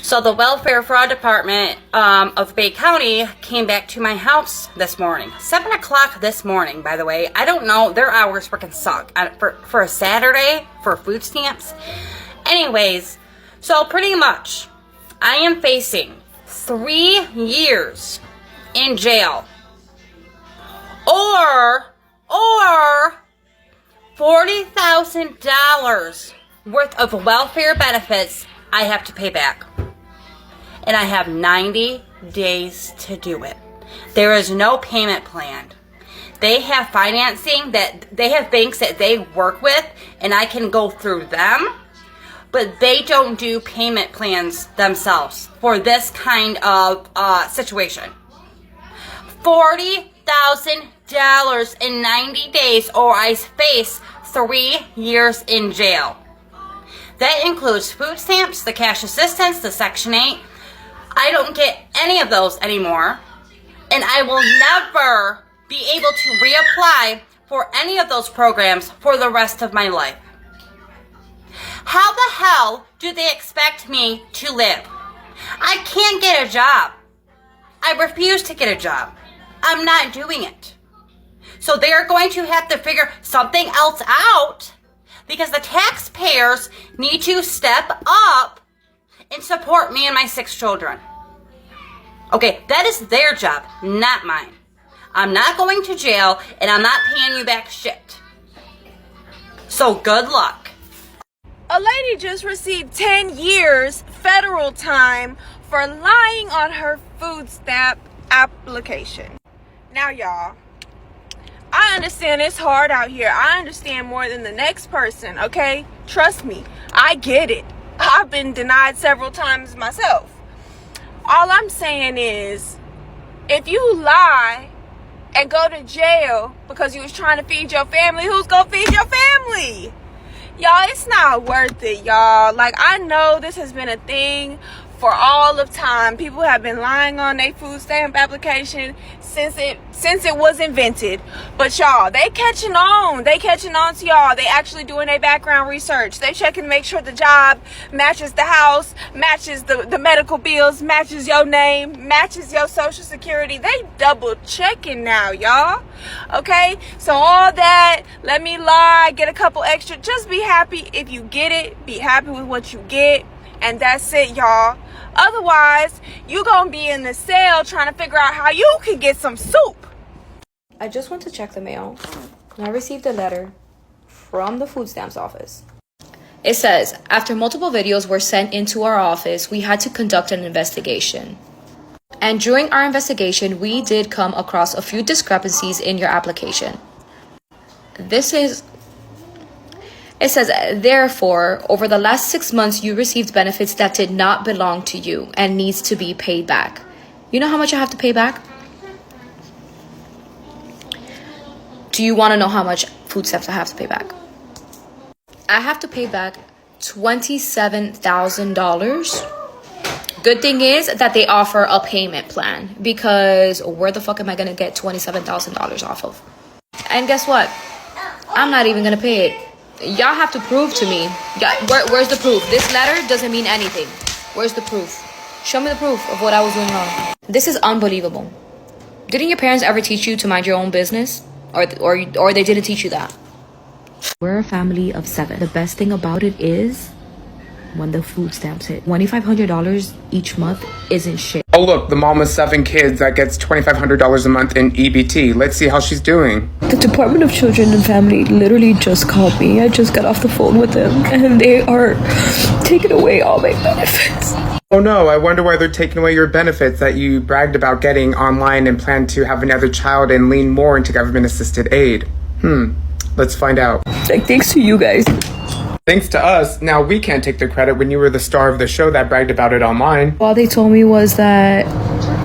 So the Welfare Fraud Department of Bay County came back to my house this morning. 7 o'clock this morning, by the way. I don't know. Their hours freaking suck for a Saturday for food stamps. Anyways, so pretty much I am facing 3 years in jail or $40,000 worth of welfare benefits I have to pay back. And I have 90 days to do it. There is no payment plan. They have financing that they have banks that they work with, and I can go through them, but they don't do payment plans themselves for this kind of situation. $40,000 in 90 days, or I face 3 years in jail. That includes food stamps, the cash assistance, the Section 8. I don't get any of those anymore, and I will never be able to reapply for any of those programs for the rest of my life. How the hell do they expect me to live? I can't get a job. I refuse to get a job. I'm not doing it. So they are going to have to figure something else out, because the taxpayers need to step up and support me and my 6 children. Okay, that is their job, not mine. I'm not going to jail, and I'm not paying you back shit. So good luck. A lady just received 10 years federal time for lying on her food stamp application. Now, y'all, I understand it's hard out here. I understand more than the next person, okay? Trust me, I get it. I've been denied several times myself. All I'm saying is, if you lie and go to jail because you was trying to feed your family, who's gonna feed your family? Y'all, it's not worth it, y'all. Like, I know this has been a thing for all of time. People have been lying on their food stamp application since it was invented. But y'all, they catching on. They catching on to y'all. They actually doing their background research. They checking to make sure the job matches the house, matches the medical bills, matches your name, matches your social security. They double checking now, y'all. Okay? So all that, let me lie, get a couple extra. Just be happy if you get it. Be happy with what you get. And that's it, y'all. Otherwise, you gonna be in the cell trying to figure out how you can get some soup. I just went to check the mail, and I received a letter from the food stamps office. It says, after multiple videos were sent into our office, we had to conduct an investigation. And during our investigation, we did come across a few discrepancies in your application. It says, therefore, over the last 6 months, you received benefits that did not belong to you and needs to be paid back. You know how much I have to pay back? Do you want to know how much food stamps I have to pay back? I have to pay back $27,000. Good thing is that they offer a payment plan, because where the fuck am I going to get $27,000 off of? And guess what? I'm not even going to pay it. Y'all have to prove to me. Where's the proof? This letter doesn't mean anything. Where's the proof? Show me the proof of what I was doing wrong. This is unbelievable. Didn't your parents ever teach you to mind your own business? Or they didn't teach you that? We're a family of 7. The best thing about it is when the food stamps hit. $2,500 each month isn't shit. Oh look, the mom with 7 kids that gets $2,500 a month in EBT. Let's see how she's doing. The Department of Children and Family literally just called me. I just got off the phone with them, and they are taking away all my benefits. Oh no, I wonder why they're taking away your benefits that you bragged about getting online and plan to have another child and lean more into government-assisted aid. Let's find out. Like, thanks to you guys. Thanks to us, now we can't take the credit when you were the star of the show that bragged about it online. All they told me was that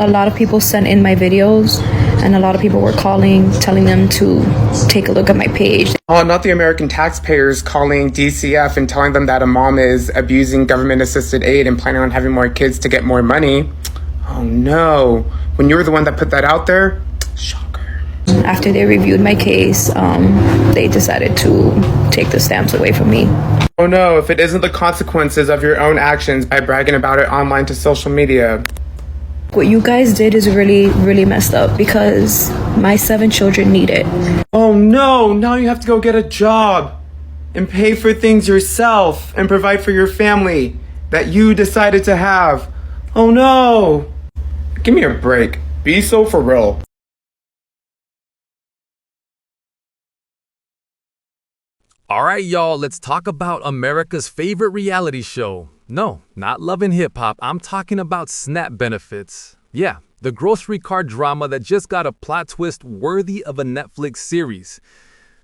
a lot of people sent in my videos, and a lot of people were calling, telling them to take a look at my page. Oh, not the American taxpayers calling DCF and telling them that a mom is abusing government-assisted aid and planning on having more kids to get more money. Oh no, when you were the one that put that out there, shocker. after they reviewed my case, they decided to take the stamps away from me. Oh no, if it isn't the consequences of your own actions by bragging about it online to social media. What you guys did is really, really messed up because my 7 children need it. Oh no, now you have to go get a job and pay for things yourself and provide for your family that you decided to have. Oh no. Give me a break. Be so for real. All right, y'all, let's talk about America's favorite reality show. No, not Love and Hip Hop. I'm talking about SNAP benefits. Yeah, the grocery cart drama that just got a plot twist worthy of a Netflix series.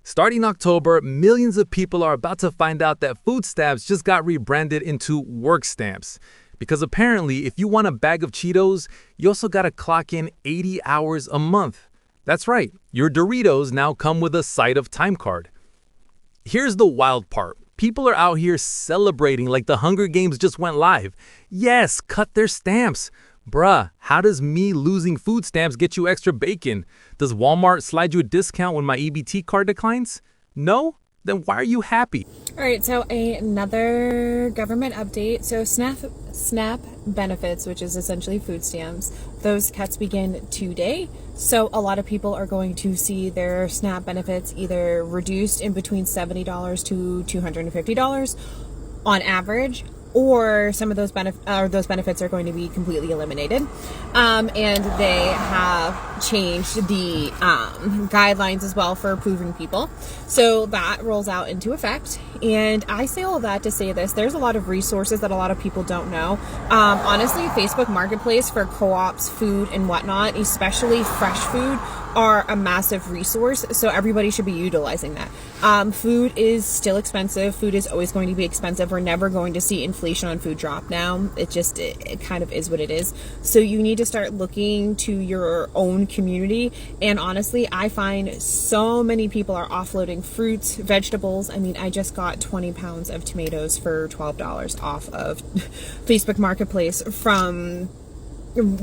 Starting October, millions of people are about to find out that food stamps just got rebranded into work stamps. Because apparently, if you want a bag of Cheetos, you also gotta clock in 80 hours a month. That's right, your Doritos now come with a side of time card. Here's the wild part. People are out here celebrating like the Hunger Games just went live. Yes, cut their stamps. Bruh, how does me losing food stamps get you extra bacon? Does Walmart slide you a discount when my EBT card declines? No? Then why are you happy? All right, so another government update. So SNAP benefits, which is essentially food stamps, those cuts begin today. So a lot of people are going to see their SNAP benefits either reduced in between $70 to $250 on average, or some of those benefits are going to be completely eliminated. And they have changed the guidelines as well for approving people. So that rolls out into effect. And I say all that to say this: there's a lot of resources that a lot of people don't know. Honestly, Facebook Marketplace for co-ops, food, and whatnot, especially fresh food, are a massive resource, so everybody should be utilizing that. Food is still expensive. Food is always going to be expensive. We're never going to see inflation on food drop now. It kind of is what it is. So you need to start looking to your own community. And honestly, I find so many people are offloading fruits, vegetables. I mean, I just got 20 pounds of tomatoes for $12 off of Facebook Marketplace from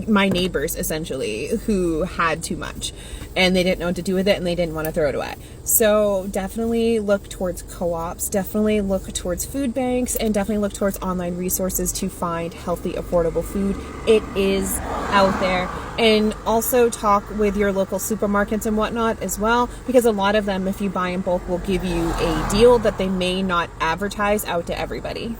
my neighbors, essentially, who had too much and they didn't know what to do with it and they didn't want to throw it away. So definitely look towards co-ops, definitely look towards food banks, and definitely look towards online resources to find healthy, affordable food. It is out there. And also talk with your local supermarkets and whatnot as well, because a lot of them, if you buy in bulk, will give you a deal that they may not advertise out to everybody.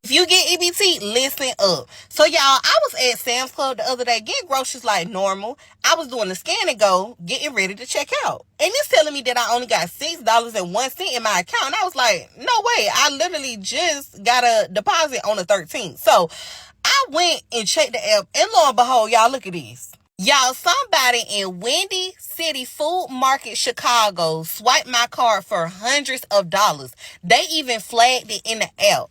If you get EBT, listen up. So, y'all, I was at Sam's Club the other day getting groceries like normal. I was doing the scan and go, getting ready to check out. And it's telling me that I only got $6.01 in my account. And I was like, no way. I literally just got a deposit on the 13th. So, I went and checked the app. And lo and behold, y'all, look at this. Y'all, somebody in Windy City Food Market, Chicago, swiped my card for hundreds of dollars. They even flagged it in the app.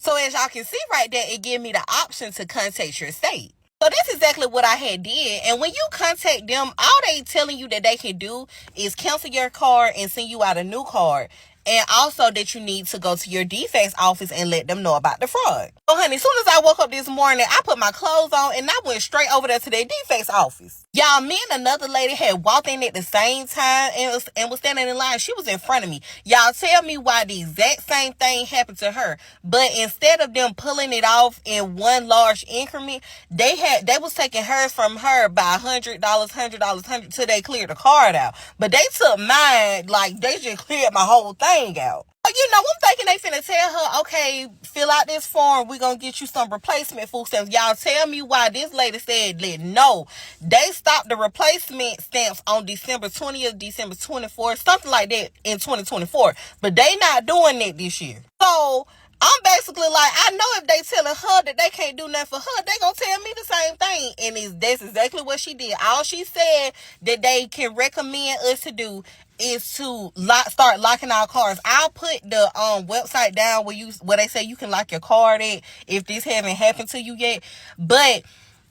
So as y'all can see right there, it gave me the option to contact your state. So that's exactly what I had did. And when you contact them, all they telling you that they can do is cancel your card and send you out a new card. And also that you need to go to your defects office and let them know about the fraud. So honey, as soon as I woke up this morning, I put my clothes on and I went straight over there to their defects office. Y'all, me and another lady had walked in at the same time and was standing in line. She was in front of me. Y'all tell me why the exact same thing happened to her. But instead of them pulling it off in one large increment, they was taking hers from her by $100 till they cleared the card out. But they took mine, like they just cleared my whole thing out. You know, I'm thinking they finna tell her, okay, fill out this form. We're going to get you some replacement food stamps. Y'all tell me why this lady said that no. They stopped the replacement stamps on December 20th, December 24th, something like that in 2024. But they not doing that this year. So I'm basically like, I know if they telling her that they can't do nothing for her, they gonna tell me the same thing. And that's exactly what she did. All she said that they can recommend us to do is to start locking our cards. I'll put the website down where they say you can lock your card at if this haven't happened to you yet. But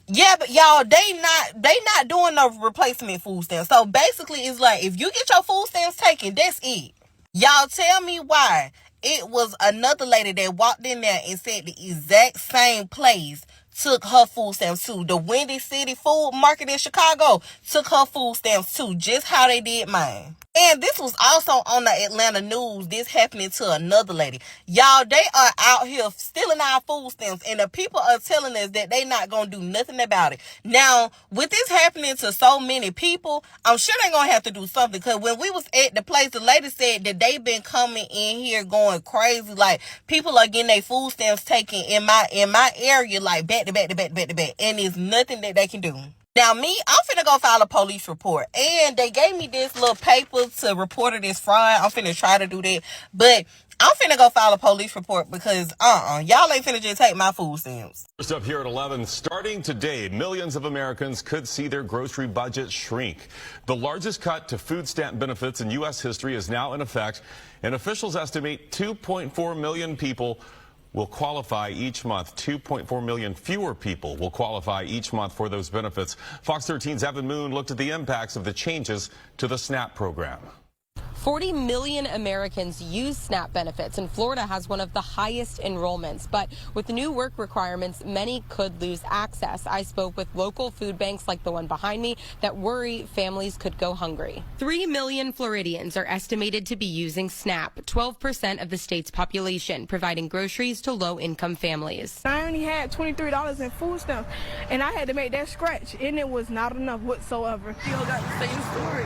yeah, but y'all, they not doing no replacement food stamps. So basically it's like, if you get your food stamps taken, that's it. Y'all tell me why. It was another lady that walked in there and said the exact same place took her food stamps too. The Windy City Food Market in Chicago took her food stamps too, just how they did mine. And this was also on the Atlanta news. This happening to another lady. Y'all, they are out here stealing our food stamps, and the people are telling us that they not going to do nothing about it. Now, with this happening to so many people, I'm sure they're going to have to do something, because when we was at the place, the lady said that they've been coming in here going crazy. Like, people are getting their food stamps taken in my area, like back to back to back to back to back, and there's nothing that they can do. Now, me, I'm finna go file a police report. And they gave me this little paper to report it as fraud. I'm finna try to do that. But I'm finna go file a police report because, y'all ain't finna just take my food stamps. First up here at 11, starting today, millions of Americans could see their grocery budget shrink. The largest cut to food stamp benefits in U.S. history is now in effect, and officials estimate 2.4 million people will qualify each month. 2.4 million fewer people will qualify each month for those benefits. Fox 13's Evan Moon looked at the impacts of the changes to the SNAP program. 40 million Americans use SNAP benefits, and Florida has one of the highest enrollments. But with the new work requirements, many could lose access. I spoke with local food banks like the one behind me that worry families could go hungry. 3 million Floridians are estimated to be using SNAP, 12% of the state's population, providing groceries to low-income families. I only had $23 in food stamps, and I had to make that scratch, and it was not enough whatsoever. Still got the same story,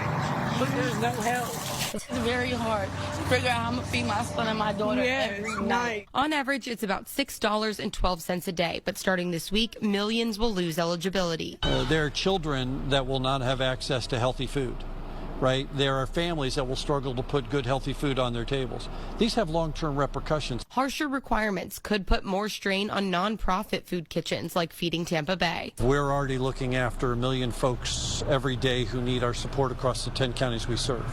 but there's no help. It's very hard to figure out how I'm going to feed my son and my daughter every night. On average, it's about $6.12 a day, but starting this week, millions will lose eligibility. There are children that will not have access to healthy food, right? There are families that will struggle to put good, healthy food on their tables. These have long-term repercussions. Harsher requirements could put more strain on nonprofit food kitchens like Feeding Tampa Bay. We're already looking after 1 million folks every day who need our support across the 10 counties we serve.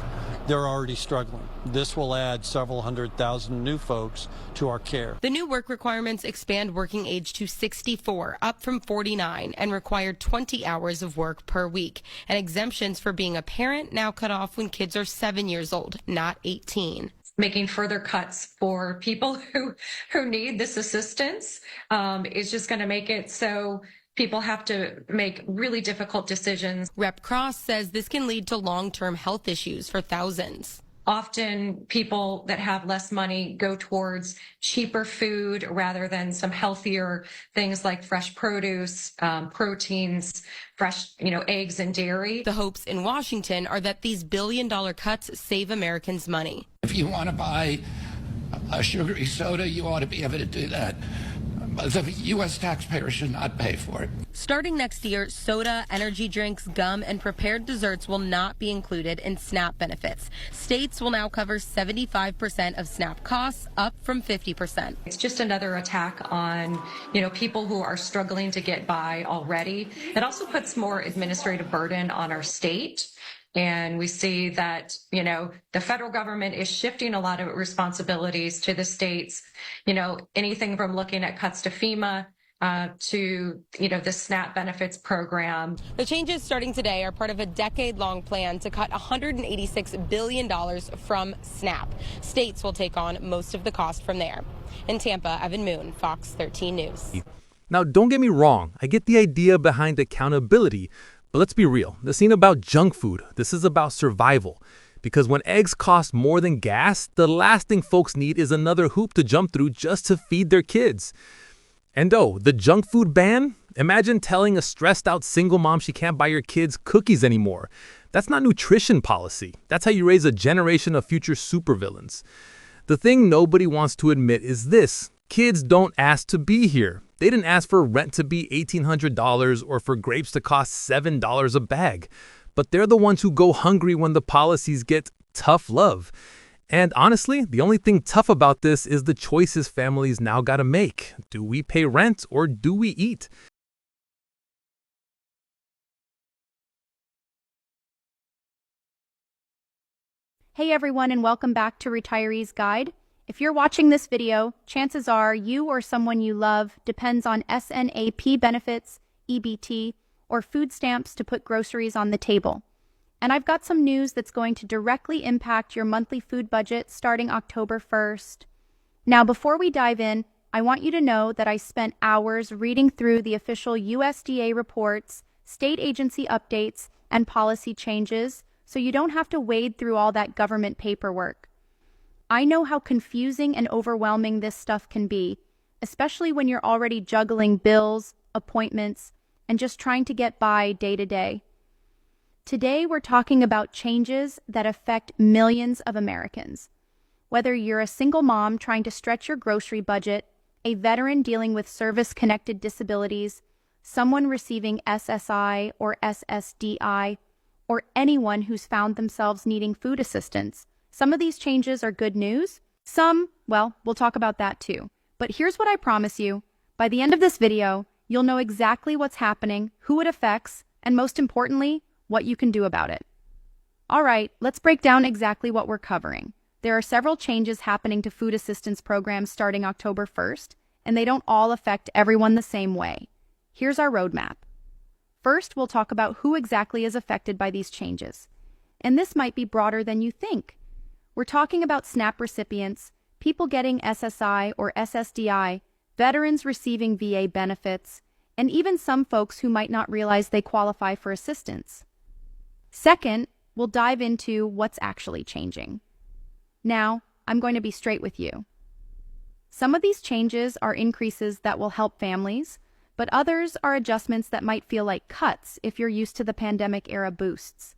They're already struggling. This will add several 100,000 new folks to our care. The new work requirements expand working age to 64, up from 49, and require 20 hours of work per week. And exemptions for being a parent now cut off when kids are 7 years old, not 18. Making further cuts for people who need this assistance is just going to make it so people have to make really difficult decisions. Rep. Cross says this can lead to long-term health issues for thousands. Often people that have less money go towards cheaper food rather than some healthier things like fresh produce, proteins, fresh, eggs and dairy. The hopes in Washington are that these billion-dollar cuts save Americans money. If you want to buy a sugary soda, you ought to be able to do that. The U.S. taxpayer should not pay for it. Starting next year, soda, energy drinks, gum, and prepared desserts will not be included in SNAP benefits. States will now cover 75% of SNAP costs, up from 50%. It's just another attack on, people who are struggling to get by already. It also puts more administrative burden on our state. And we see that, the federal government is shifting a lot of responsibilities to the states, anything from looking at cuts to FEMA to, the SNAP benefits program. The changes starting today are part of a decade-long plan to cut $186 billion from SNAP. States will take on most of the cost from there. In Tampa, Evan Moon, Fox 13 News. Now, don't get me wrong. I get the idea behind accountability. But let's be real, this ain't about junk food. This is about survival. Because when eggs cost more than gas, the last thing folks need is another hoop to jump through just to feed their kids. And the junk food ban? Imagine telling a stressed out single mom she can't buy your kids cookies anymore. That's not nutrition policy. That's how you raise a generation of future supervillains. The thing nobody wants to admit is this. Kids don't ask to be here. They didn't ask for rent to be $1,800 or for grapes to cost $7 a bag. But they're the ones who go hungry when the policies get tough love. And honestly, the only thing tough about this is the choices families now gotta make. Do we pay rent or do we eat? Hey everyone, and welcome back to Retiree's Guide. If you're watching this video, chances are you or someone you love depends on SNAP benefits, EBT, or food stamps to put groceries on the table. And I've got some news that's going to directly impact your monthly food budget starting October 1st. Now, before we dive in, I want you to know that I spent hours reading through the official USDA reports, state agency updates, and policy changes, so you don't have to wade through all that government paperwork. I know how confusing and overwhelming this stuff can be, especially when you're already juggling bills, appointments, and just trying to get by day to day. Today, we're talking about changes that affect millions of Americans. Whether you're a single mom trying to stretch your grocery budget, a veteran dealing with service-connected disabilities, someone receiving SSI or SSDI, or anyone who's found themselves needing food assistance, some of these changes are good news. Some, well, we'll talk about that too. But here's what I promise you. By the end of this video, you'll know exactly what's happening, who it affects, and most importantly, what you can do about it. All right, let's break down exactly what we're covering. There are several changes happening to food assistance programs starting October 1st, and they don't all affect everyone the same way. Here's our roadmap. First, we'll talk about who exactly is affected by these changes. And this might be broader than you think. We're talking about SNAP recipients, people getting SSI or SSDI, veterans receiving VA benefits, and even some folks who might not realize they qualify for assistance. Second, we'll dive into what's actually changing. Now, I'm going to be straight with you. Some of these changes are increases that will help families, but others are adjustments that might feel like cuts if you're used to the pandemic-era boosts.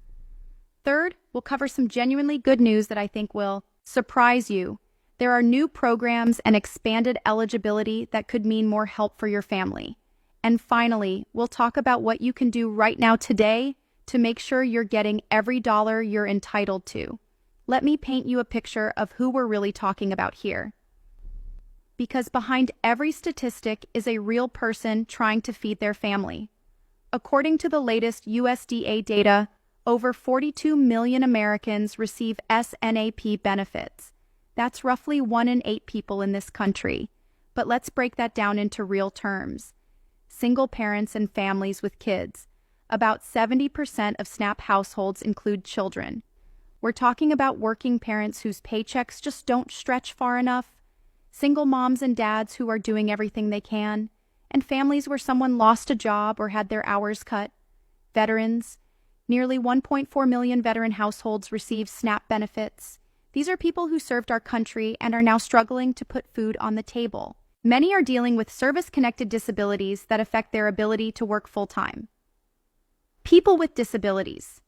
Third, we'll cover some genuinely good news that I think will surprise you. There are new programs and expanded eligibility that could mean more help for your family. And finally, we'll talk about what you can do right now today to make sure you're getting every dollar you're entitled to. Let me paint you a picture of who we're really talking about here. Because behind every statistic is a real person trying to feed their family. According to the latest USDA data, over 42 million Americans receive SNAP benefits. That's roughly 1 in 8 people in this country. But let's break that down into real terms. Single parents and families with kids. About 70% of SNAP households include children. We're talking about working parents whose paychecks just don't stretch far enough, single moms and dads who are doing everything they can, and families where someone lost a job or had their hours cut, veterans. Nearly 1.4 million veteran households receive SNAP benefits. These are people who served our country and are now struggling to put food on the table. Many are dealing with service-connected disabilities that affect their ability to work full-time. People with disabilities.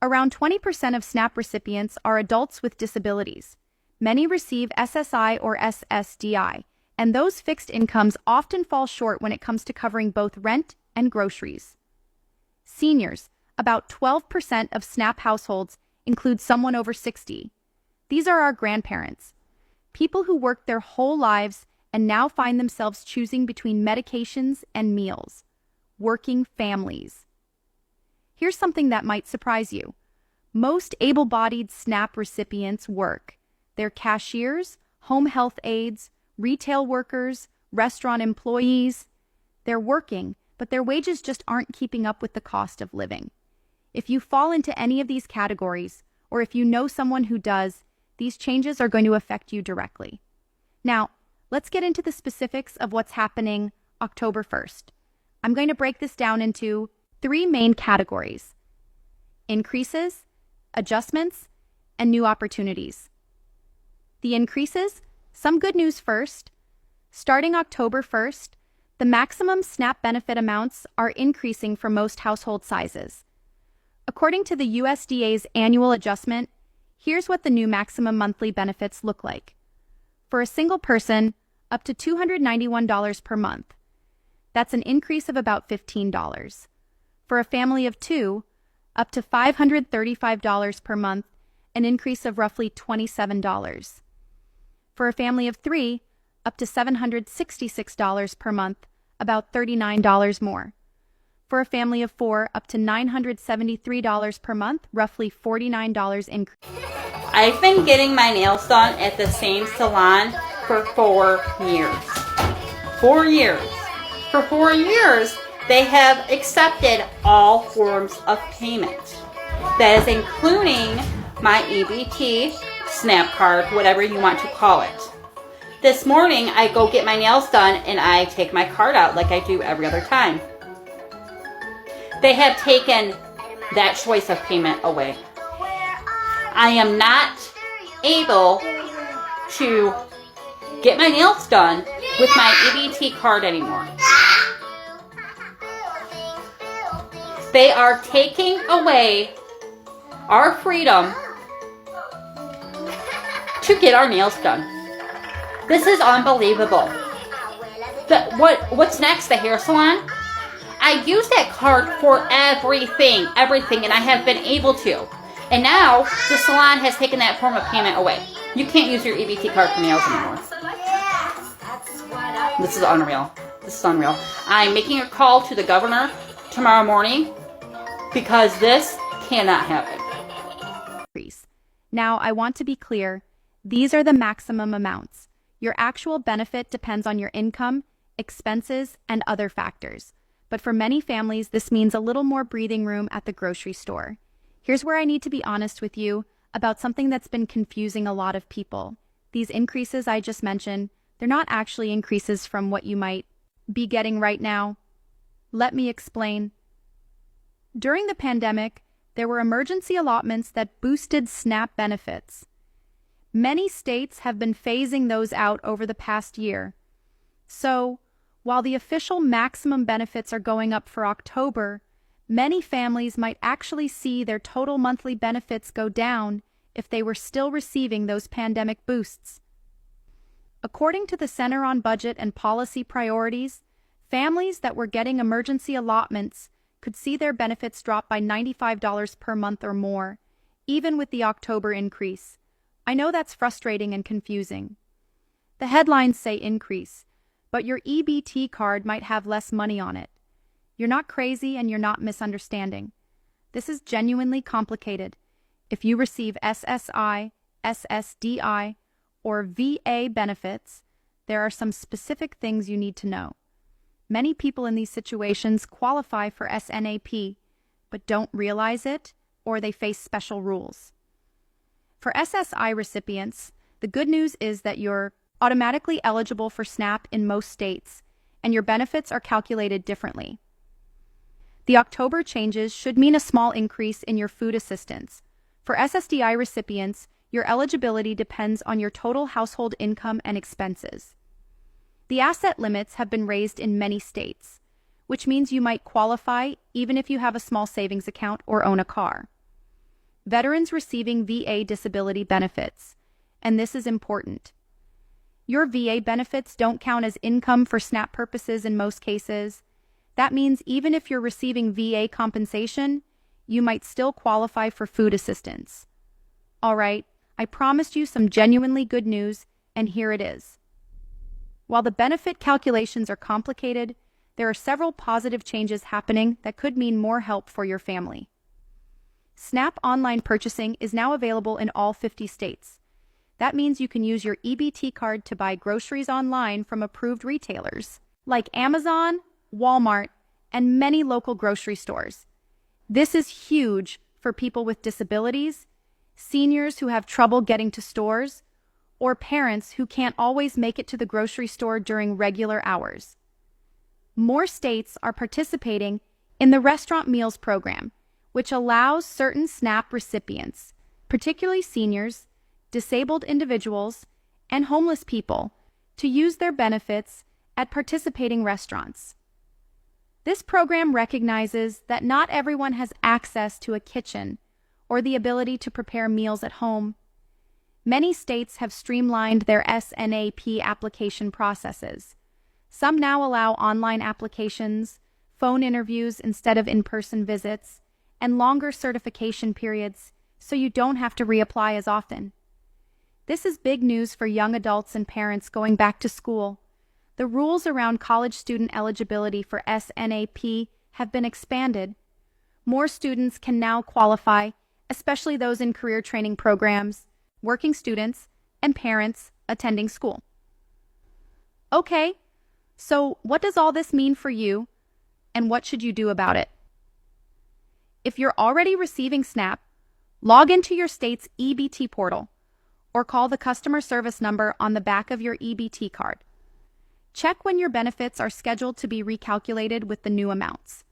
Around 20% of SNAP recipients are adults with disabilities. Many receive SSI or SSDI, and those fixed incomes often fall short when it comes to covering both rent and groceries. Seniors. About 12% of SNAP households include someone over 60. These are our grandparents, people who worked their whole lives and now find themselves choosing between medications and meals. Working families. Here's something that might surprise you. Most able-bodied SNAP recipients work. They're cashiers, home health aides, retail workers, restaurant employees. They're working, but their wages just aren't keeping up with the cost of living. If you fall into any of these categories, or if you know someone who does, these changes are going to affect you directly. Now, let's get into the specifics of what's happening October 1st. I'm going to break this down into 3 main categories: increases, adjustments, and new opportunities. The increases, some good news first. Starting October 1st, the maximum SNAP benefit amounts are increasing for most household sizes. According to the USDA's annual adjustment, here's what the new maximum monthly benefits look like. For a single person, up to $291 per month. That's an increase of about $15. For a family of 2, up to $535 per month, an increase of roughly $27. For a family of 3, up to $766 per month, about $39 more. For a family of 4, up to $973 per month, roughly $49 increase. I've been getting my nails done at the same salon for 4 years. 4 years. For 4 years, they have accepted all forms of payment. That is including my EBT, SNAP card, whatever you want to call it. This morning, I go get my nails done and I take my card out like I do every other time. They have taken that choice of payment away. I am not able to get my nails done with my EBT card anymore. They are taking away our freedom to get our nails done. This is unbelievable. What's next? The hair salon? I use that card for everything, and I have been able to. And now the salon has taken that form of payment away. You can't use your EBT card for nails anymore. This is unreal. This is unreal. I'm making a call to the governor tomorrow morning because this cannot happen. Now, I want to be clear. These are the maximum amounts. Your actual benefit depends on your income, expenses, and other factors. But for many families, this means a little more breathing room at the grocery store. Here's where I need to be honest with you about something that's been confusing a lot of people. These increases I just mentioned, they're not actually increases from what you might be getting right now. Let me explain. During the pandemic, there were emergency allotments that boosted SNAP benefits. Many states have been phasing those out over the past year. So, while the official maximum benefits are going up for October, many families might actually see their total monthly benefits go down if they were still receiving those pandemic boosts. According to the Center on Budget and Policy Priorities, families that were getting emergency allotments could see their benefits drop by $95 per month or more, even with the October increase. I know that's frustrating and confusing. The headlines say increase, but your EBT card might have less money on it. You're not crazy and you're not misunderstanding. This is genuinely complicated. If you receive SSI, SSDI, or VA benefits, there are some specific things you need to know. Many people in these situations qualify for SNAP, but don't realize it, or they face special rules. For SSI recipients, the good news is that you're automatically eligible for SNAP in most states, and your benefits are calculated differently. The October changes should mean a small increase in your food assistance. For SSDI recipients, your eligibility depends on your total household income and expenses. The asset limits have been raised in many states, which means you might qualify even if you have a small savings account or own a car. Veterans receiving VA disability benefits, and this is important. Your VA benefits don't count as income for SNAP purposes in most cases. That means even if you're receiving VA compensation, you might still qualify for food assistance. All right, I promised you some genuinely good news, and here it is. While the benefit calculations are complicated, there are several positive changes happening that could mean more help for your family. SNAP online purchasing is now available in all 50 states. That means you can use your EBT card to buy groceries online from approved retailers, like Amazon, Walmart, and many local grocery stores. This is huge for people with disabilities, seniors who have trouble getting to stores, or parents who can't always make it to the grocery store during regular hours. More states are participating in the Restaurant Meals Program, which allows certain SNAP recipients, particularly seniors, disabled individuals, and homeless people, to use their benefits at participating restaurants. This program recognizes that not everyone has access to a kitchen or the ability to prepare meals at home. Many states have streamlined their SNAP application processes. Some now allow online applications, phone interviews instead of in-person visits, and longer certification periods, so you don't have to reapply as often. This is big news for young adults and parents going back to school. The rules around college student eligibility for SNAP have been expanded. More students can now qualify, especially those in career training programs, working students, and parents attending school. Okay, so what does all this mean for you, and what should you do about it? If you're already receiving SNAP, log into your state's EBT portal, or call the customer service number on the back of your EBT card. Check when your benefits are scheduled to be recalculated with the new amounts.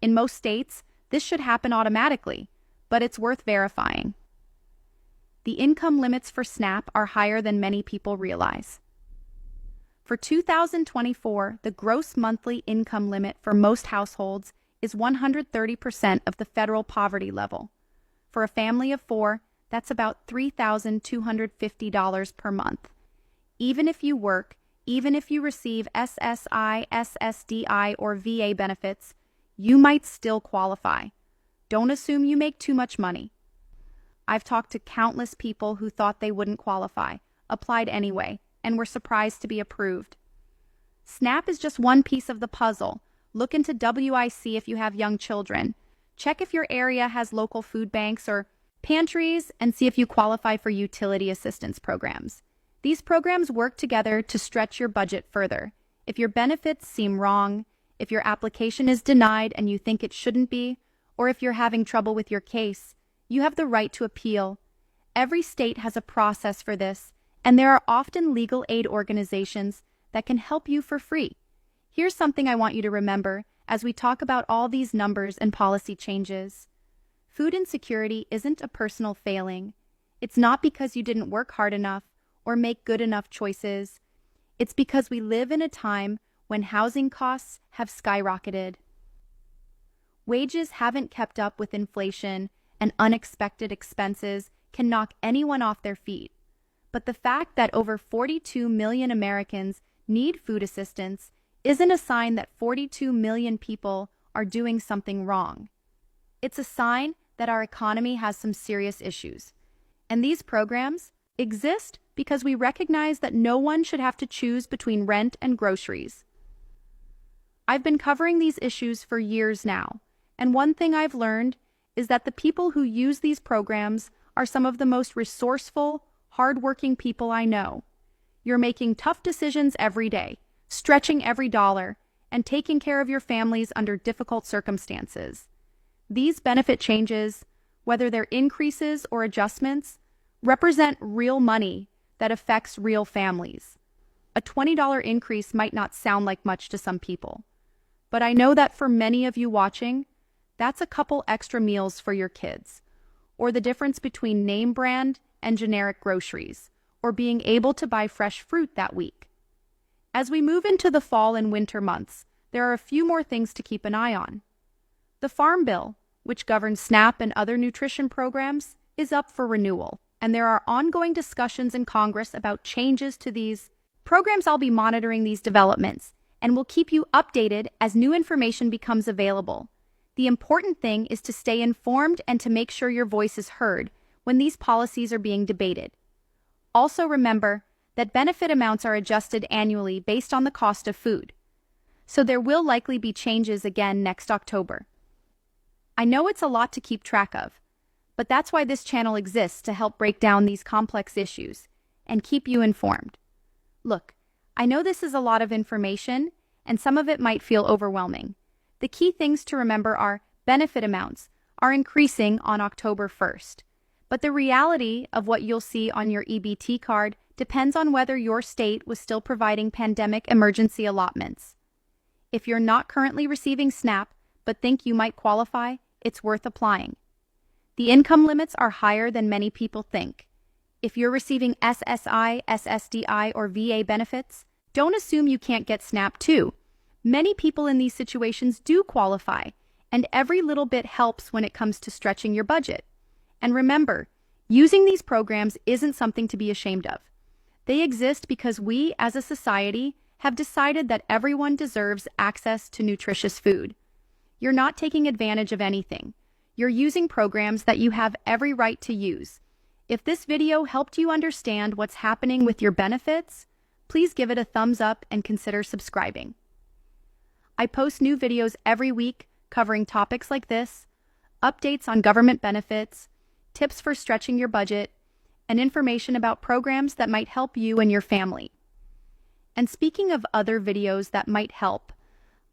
In most states, this should happen automatically, but it's worth verifying. The income limits for SNAP are higher than many people realize. For 2024, the gross monthly income limit for most households is 130% of the federal poverty level. For a family of 4, that's about $3,250 per month. Even if you work, even if you receive SSI, SSDI, or VA benefits, you might still qualify. Don't assume you make too much money. I've talked to countless people who thought they wouldn't qualify, applied anyway, and were surprised to be approved. SNAP is just one piece of the puzzle. Look into WIC if you have young children. Check if your area has local food banks or pantries, and see if you qualify for utility assistance programs. These programs work together to stretch your budget further. If your benefits seem wrong, if your application is denied and you think it shouldn't be, or if you're having trouble with your case, you have the right to appeal. Every state has a process for this, and there are often legal aid organizations that can help you for free. Here's something I want you to remember as we talk about all these numbers and policy changes. Food insecurity isn't a personal failing. It's not because you didn't work hard enough or make good enough choices. It's because we live in a time when housing costs have skyrocketed. Wages haven't kept up with inflation, and unexpected expenses can knock anyone off their feet. But the fact that over 42 million Americans need food assistance isn't a sign that 42 million people are doing something wrong. It's a sign that our economy has some serious issues. And these programs exist because we recognize that no one should have to choose between rent and groceries. I've been covering these issues for years now, and one thing I've learned is that the people who use these programs are some of the most resourceful, hardworking people I know. You're making tough decisions every day, stretching every dollar, and taking care of your families under difficult circumstances. These benefit changes, whether they're increases or adjustments, represent real money that affects real families. A $20 increase might not sound like much to some people, but I know that for many of you watching, that's a couple extra meals for your kids, or the difference between name brand and generic groceries, or being able to buy fresh fruit that week. As we move into the fall and winter months, there are a few more things to keep an eye on. The Farm Bill, which governs SNAP and other nutrition programs, is up for renewal, and there are ongoing discussions in Congress about changes to these programs. I'll be monitoring these developments and will keep you updated as new information becomes available. The important thing is to stay informed and to make sure your voice is heard when these policies are being debated. Also remember that benefit amounts are adjusted annually based on the cost of food, so there will likely be changes again next October. I know it's a lot to keep track of, but that's why this channel exists, to help break down these complex issues and keep you informed. Look, I know this is a lot of information, and some of it might feel overwhelming. The key things to remember are benefit amounts are increasing on October 1st, but the reality of what you'll see on your EBT card depends on whether your state was still providing pandemic emergency allotments. If you're not currently receiving SNAP but think you might qualify, it's worth applying. The income limits are higher than many people think. If you're receiving SSI, SSDI, or VA benefits, don't assume you can't get SNAP too. Many people in these situations do qualify, and every little bit helps when it comes to stretching your budget. And remember, using these programs isn't something to be ashamed of. They exist because we, as a society, have decided that everyone deserves access to nutritious food. You're not taking advantage of anything. You're using programs that you have every right to use. If this video helped you understand what's happening with your benefits, please give it a thumbs up and consider subscribing. I post new videos every week covering topics like this, updates on government benefits, tips for stretching your budget, and information about programs that might help you and your family. And speaking of other videos that might help,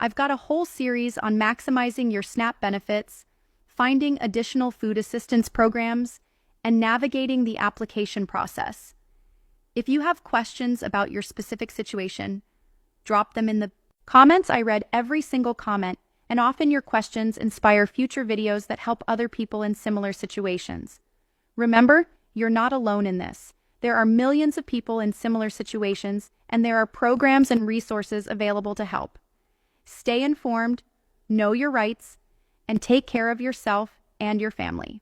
I've got a whole series on maximizing your SNAP benefits, finding additional food assistance programs, and navigating the application process. If you have questions about your specific situation, drop them in the comments. I read every single comment, and often your questions inspire future videos that help other people in similar situations. Remember, you're not alone in this. There are millions of people in similar situations, and there are programs and resources available to help. Stay informed, know your rights, and take care of yourself and your family.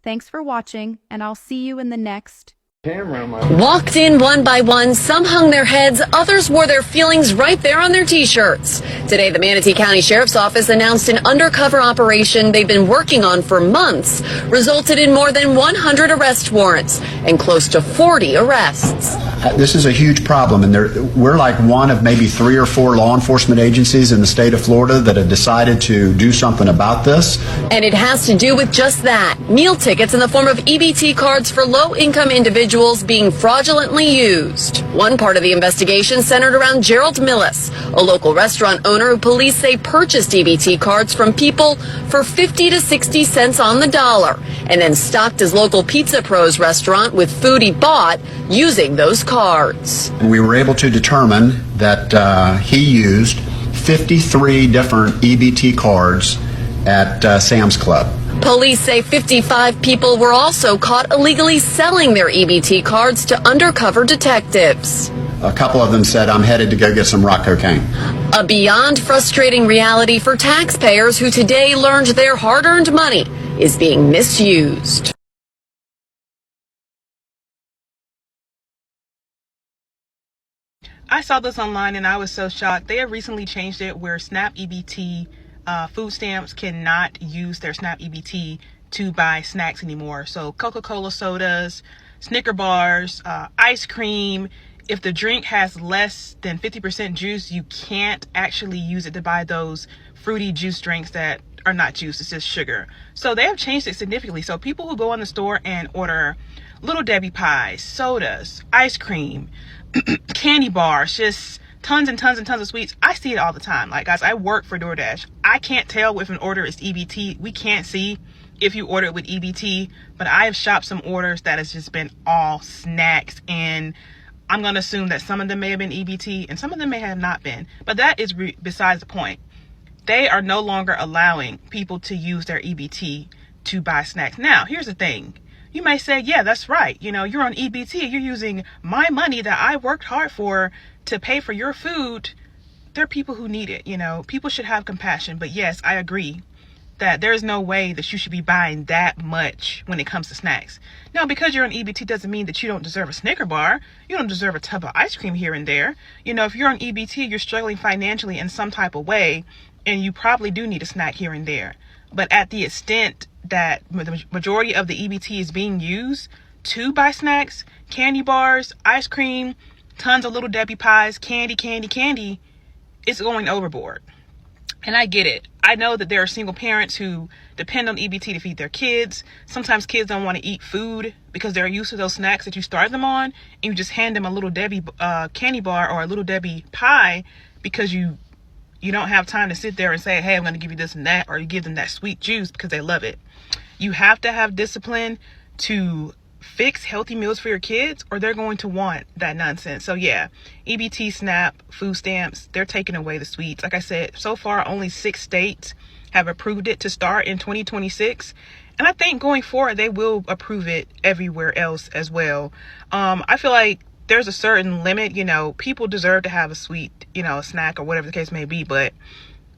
Thanks for watching, and I'll see you in the next Walked in one by one, some hung their heads, others wore their feelings right there on their t-shirts. Today, the Manatee County Sheriff's Office announced an undercover operation they've been working on for months resulted in more than 100 arrest warrants and close to 40 arrests. This is a huge problem, and we're like one of maybe 3 or 4 law enforcement agencies in the state of Florida that have decided to do something about this. And it has to do with just that. Meal tickets in the form of EBT cards for low-income individuals being fraudulently used. One part of the investigation centered around Gerald Millis, a local restaurant owner who police say purchased EBT cards from people for 50 to 60 cents on the dollar and then stocked his local Pizza Pros restaurant with food he bought using those cards. And we were able to determine that he used 53 different EBT cards at Sam's Club. Police say 55 people were also caught illegally selling their EBT cards to undercover detectives. A couple of them said, "I'm headed to go get some rock cocaine." A beyond frustrating reality for taxpayers who today learned their hard-earned money is being misused. I saw this online and I was so shocked. They have recently changed it where SNAP EBT food stamps cannot use their SNAP EBT to buy snacks anymore. So Coca-Cola sodas, Snicker bars, ice cream. If the drink has less than 50% juice, you can't actually use it to buy those fruity juice drinks that are not juice, it's just sugar. So they have changed it significantly. So people who go in the store and order Little Debbie pies, sodas, ice cream, candy bars, just tons and tons and tons of sweets. I see it all the time. Like, guys, I work for DoorDash. I can't tell if an order is EBT. We can't see if you order it with EBT, but I have shopped some orders that has just been all snacks, and I'm going to assume that some of them may have been EBT and some of them may have not been. But that is besides the point. They are no longer allowing people to use their EBT to buy snacks. Now, here's the thing. You may say, yeah, that's right. You know, you're on EBT. You're using my money that I worked hard for to pay for your food. There are people who need it. You know, people should have compassion. But yes, I agree that there's no way that you should be buying that much when it comes to snacks. Now, because you're on EBT doesn't mean that you don't deserve a Snicker bar. You don't deserve a tub of ice cream here and there. You know, if you're on EBT, you're struggling financially in some type of way, and you probably do need a snack here and there. But at the extent that the majority of the EBT is being used to buy snacks, candy bars, ice cream, tons of Little Debbie pies, candy, it's going overboard. And I get it. I know that there are single parents who depend on EBT to feed their kids. Sometimes kids don't want to eat food because they're used to those snacks that you start them on, and you just hand them a Little Debbie candy bar or a Little Debbie pie because you don't have time to sit there and say, hey, I'm going to give you this and that, or you give them that sweet juice because they love it. You have to have discipline to fix healthy meals for your kids, or they're going to want that nonsense. So yeah, EBT, SNAP, food stamps, they're taking away the sweets. Like I said, so far only 6 states have approved it to start in 2026. And I think going forward, they will approve it everywhere else as well. I feel like there's a certain limit, you know, people deserve to have a sweet, you know, a snack or whatever the case may be, but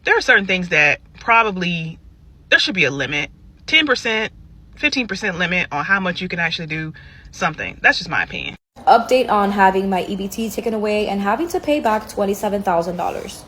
there are certain things that probably there should be a limit. 10%, 15% limit on how much you can actually do something. That's just my opinion. Update on having my EBT taken away and having to pay back $27,000.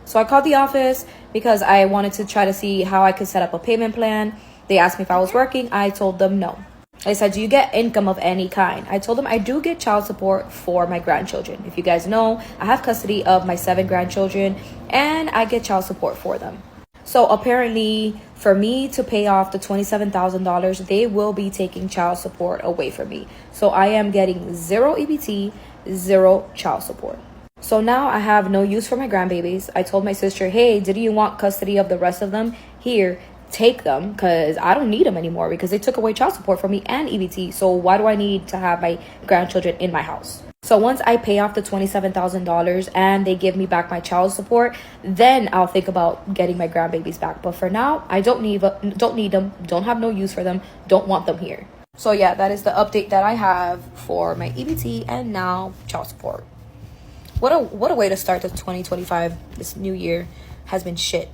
So I called the office because I wanted to try to see how I could set up a payment plan. They asked me if I was working. I told them no. They said, do you get income of any kind? I told them I do get child support for my grandchildren. If you guys know, I have custody of my 7 grandchildren and I get child support for them. So apparently for me to pay off the $27,000, they will be taking child support away from me. So I am getting 0 EBT, 0 child support. So now I have no use for my grandbabies. I told my sister, hey, did you want custody of the rest of them? Here, take them because I don't need them anymore because they took away child support from me and EBT. So why do I need to have my grandchildren in my house? So once I pay off the $27,000 and they give me back my child support, then I'll think about getting my grandbabies back. But for now, I don't need them, don't have no use for them, don't want them here. So yeah, that is the update that I have for my EBT and now child support. What a way to start the 2025. This new year has been shit.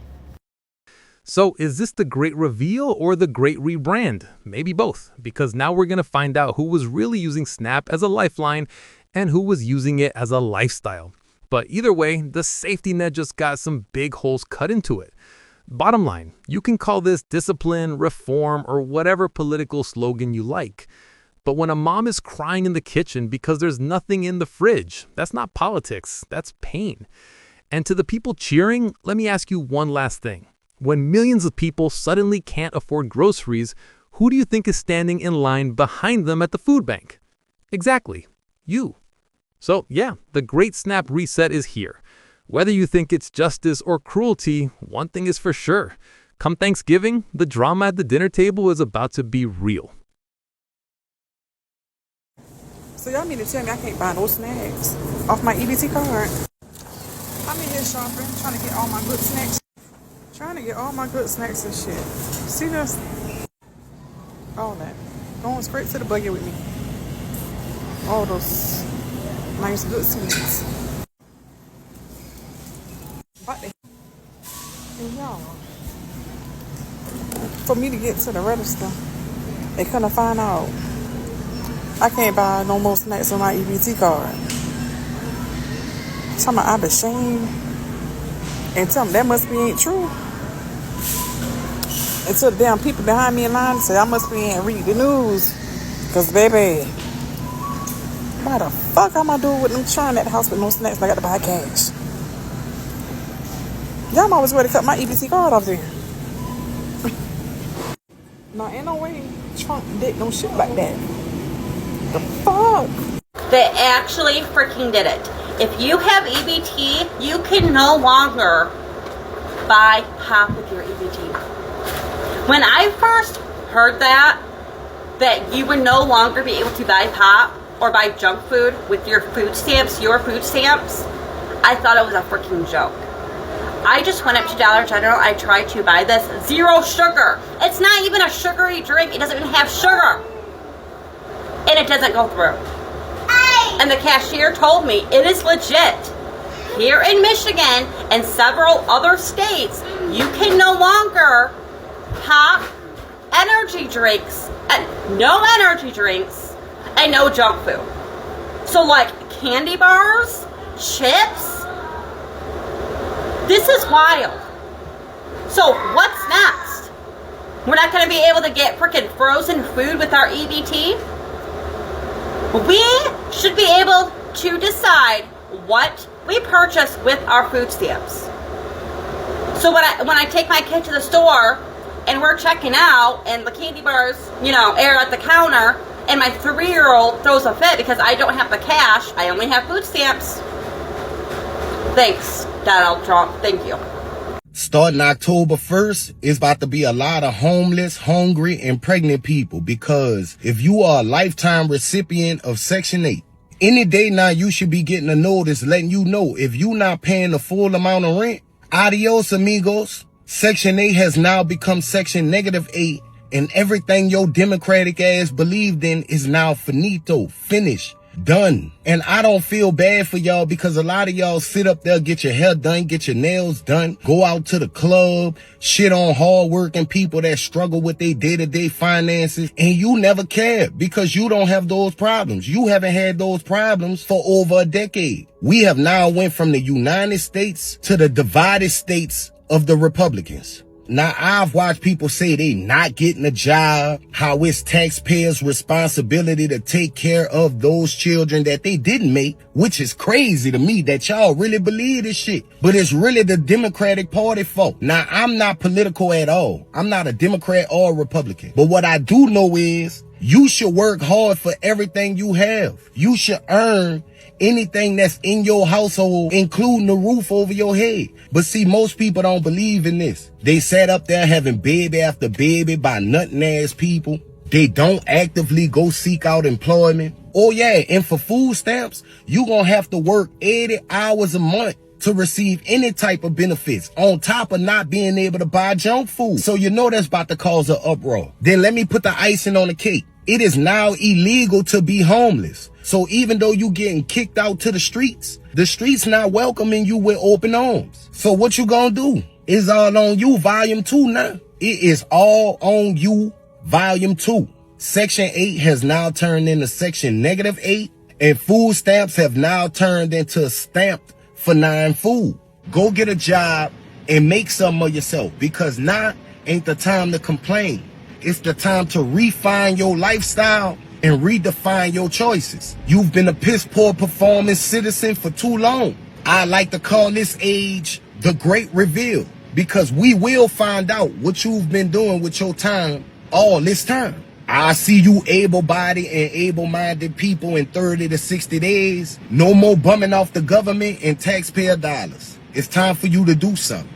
So is this the great reveal or the great rebrand? Maybe both, because now we're going to find out who was really using SNAP as a lifeline and who was using it as a lifestyle. But either way, the safety net just got some big holes cut into it. Bottom line, you can call this discipline, reform, or whatever political slogan you like. But when a mom is crying in the kitchen because there's nothing in the fridge, that's not politics, that's pain. And to the people cheering, let me ask you one last thing. When millions of people suddenly can't afford groceries, who do you think is standing in line behind them at the food bank? Exactly, you. So yeah, the great SNAP reset is here. Whether you think it's justice or cruelty, one thing is for sure. Come Thanksgiving, the drama at the dinner table is about to be real. So y'all mean to tell me I can't buy no snacks off my EBT card? I'm in here shopping, trying to get all my good snacks. Trying to get all my good snacks and shit. See this? All that. Going straight to the buggy with me. All those nice good sweets. But they, and y'all, for me to get to the register, they couldn't find out I can't buy no more snacks on my EBT card. Tell me I be ashamed and tell them that must be ain't true. And to the damn people behind me in line say I must be ain't read the news. Cause baby, why the fuck am I doing with them trying at the house with no snacks and I got to buy cash? Y'all always ready to cut my EBT card off there. Nah, ain't no way Trump did no shit like that. The fuck? They actually freaking did it. If you have EBT, you can no longer buy pop with your EBT. When I first heard that you would no longer be able to buy pop or buy junk food with your food stamps, I thought it was a freaking joke. I just went up to Dollar General. I tried to buy this. 0 sugar. It's not even a sugary drink. It doesn't even have sugar. And it doesn't go through. And the cashier told me it is legit. Here in Michigan and several other states, you can no longer pop energy drinks, and no energy drinks, and no junk food. So like candy bars, chips, this is wild. So what's next? We're not going to be able to get freaking frozen food with our EBT? We should be able to decide what we purchase with our food stamps. So when I take my kid to the store and we're checking out and the candy bars, are at the counter and my 3-year-old throws a fit because I don't have the cash, I only have food stamps. Thanks, Donald Trump. Thank you. Starting October 1st, it's about to be a lot of homeless, hungry, and pregnant people because if you are a lifetime recipient of Section 8, any day now you should be getting a notice letting you know if you're not paying the full amount of rent, adios amigos. Section 8 has now become Section -8, and everything your Democratic ass believed in is now finito, finished, done. And I don't feel bad for y'all because a lot of y'all sit up there, get your hair done, get your nails done, go out to the club, shit on hardworking people that struggle with their day-to-day finances, and you never cared because you don't have those problems. You haven't had those problems for over a decade. We have now went from the United States to the divided states of the Republicans. Now, I've watched people say they not getting a job, how it's taxpayers' responsibility to take care of those children that they didn't make, which is crazy to me that y'all really believe this shit. But it's really the Democratic Party fault. Now, I'm not political at all. I'm not a Democrat or a Republican. But what I do know is you should work hard for everything you have. You should earn anything that's in your household, including the roof over your head. But see, most people don't believe in this. They sat up there having baby after baby by nothing ass people. They don't actively go seek out employment. Oh yeah, and for food stamps, you gonna have to work 80 hours a month to receive any type of benefits, on top of not being able to buy junk food. So you know that's about to cause an uproar. Then let me put the icing on the cake. It is now illegal to be homeless. So even though you getting kicked out to the streets not welcoming you with open arms. So what you gonna do? It's all on you, volume 2 now. It is all on you, volume 2. Section 8 has now turned into section -8, and food stamps have now turned into stamped for 9 food. Go get a job and make something of yourself, because now ain't the time to complain. It's the time to refine your lifestyle and redefine your choices. You've been a piss poor performing citizen for too long. I like to call this age the great reveal, because we will find out what you've been doing with your time all this time. I see you able-bodied and able-minded people in 30 to 60 days. No more bumming off the government and taxpayer dollars. It's time for you to do something.